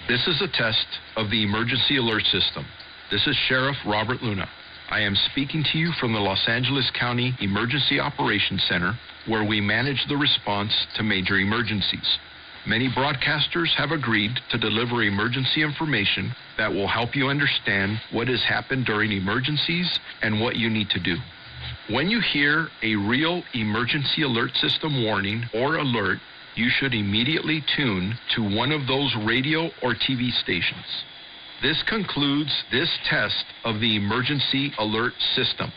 This is a test of the emergency alert system. This is Sheriff Robert Luna. I am speaking to you from the Los Angeles County Emergency Operations Center, where we manage the response to major emergencies. Many broadcasters have agreed to deliver emergency information that will help you understand what has happened during emergencies and what you need to do. When you hear a real emergency alert system warning or alert, you should immediately tune to one of those radio or TV stations. This concludes this test of the emergency alert system.